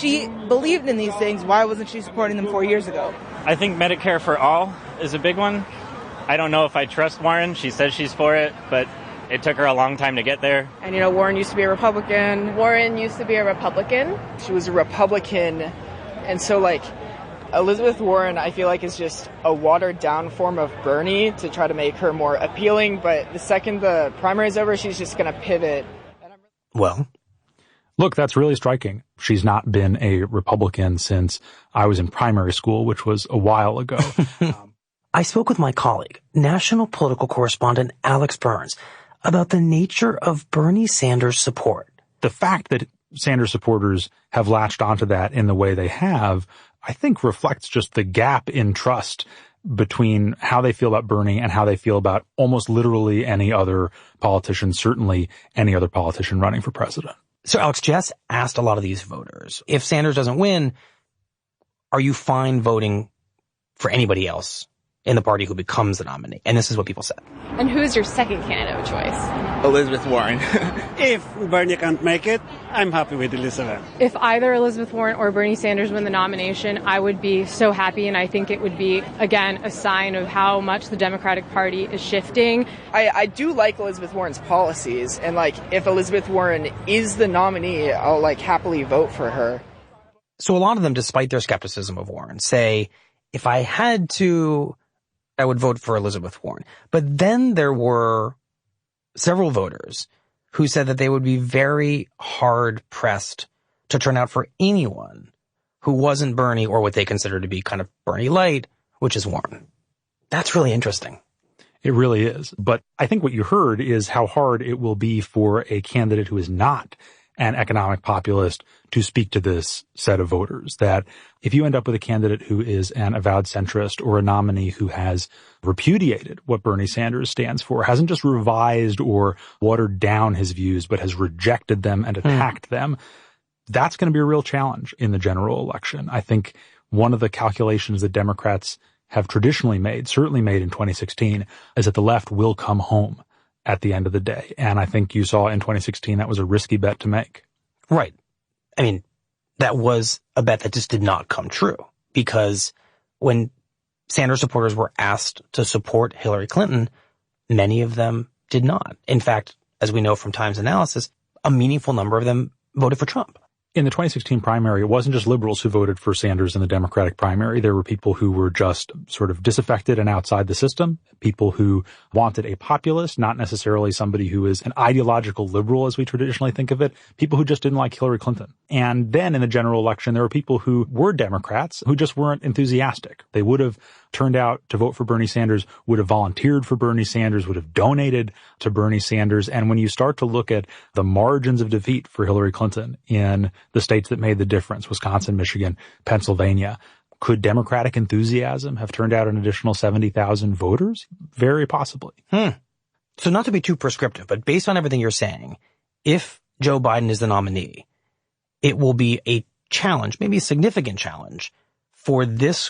She believed in these things. Why wasn't she supporting them 4 years ago? I think Medicare for all is a big one. I don't know if I trust Warren. She says she's for it, but it took her a long time to get there. And, Warren used to be a Republican. She was a Republican. And so, Elizabeth Warren, I feel like, is just a watered-down form of Bernie to try to make her more appealing. But the second the primary's over, she's just going to pivot. Well, look, that's really striking. She's not been a Republican since I was in primary school, which was a while ago. I spoke with my colleague, national political correspondent Alex Burns, about the nature of Bernie Sanders' support. The fact that Sanders supporters have latched onto that in the way they have, I think reflects just the gap in trust between how they feel about Bernie and how they feel about almost literally any other politician, certainly any other politician running for president. So, Alex, Jess asked a lot of these voters, if Sanders doesn't win, are you fine voting for anybody else in the party who becomes the nominee? And this is what people said. And who's your second candidate of choice? Elizabeth Warren. If Bernie can't make it, I'm happy with Elizabeth. If either Elizabeth Warren or Bernie Sanders win the nomination, I would be so happy, and I think it would be, again, a sign of how much the Democratic Party is shifting. I do like Elizabeth Warren's policies, and, if Elizabeth Warren is the nominee, I'll, happily vote for her. So a lot of them, despite their skepticism of Warren, say, if I had to, I would vote for Elizabeth Warren. But then there were several voters who said that they would be very hard-pressed to turn out for anyone who wasn't Bernie or what they consider to be kind of Bernie light, which is Warren. That's really interesting. It really is. But I think what you heard is how hard it will be for a candidate who is not an economic populist to speak to this set of voters. That if you end up with a candidate who is an avowed centrist or a nominee who has repudiated what Bernie Sanders stands for, hasn't just revised or watered down his views, but has rejected them and attacked them, that's going to be a real challenge in the general election. I think one of the calculations that Democrats have traditionally made, certainly made in 2016, is that the left will come home at the end of the day. And I think you saw in 2016 that was a risky bet to make. Right. I mean, that was a bet that just did not come true, because when Sanders supporters were asked to support Hillary Clinton, many of them did not. In fact, as we know from Times analysis, a meaningful number of them voted for Trump. In the 2016 primary, it wasn't just liberals who voted for Sanders in the Democratic primary. There were people who were just sort of disaffected and outside the system, people who wanted a populist, not necessarily somebody who is an ideological liberal as we traditionally think of it, people who just didn't like Hillary Clinton. And then in the general election, there were people who were Democrats who just weren't enthusiastic. They would have turned out to vote for Bernie Sanders, would have volunteered for Bernie Sanders, would have donated to Bernie Sanders. And when you start to look at the margins of defeat for Hillary Clinton in the states that made the difference, Wisconsin, Michigan, Pennsylvania, could Democratic enthusiasm have turned out an additional 70,000 voters? Very possibly. So not to be too prescriptive, but based on everything you're saying, if Joe Biden is the nominee, it will be a challenge, maybe a significant challenge, for this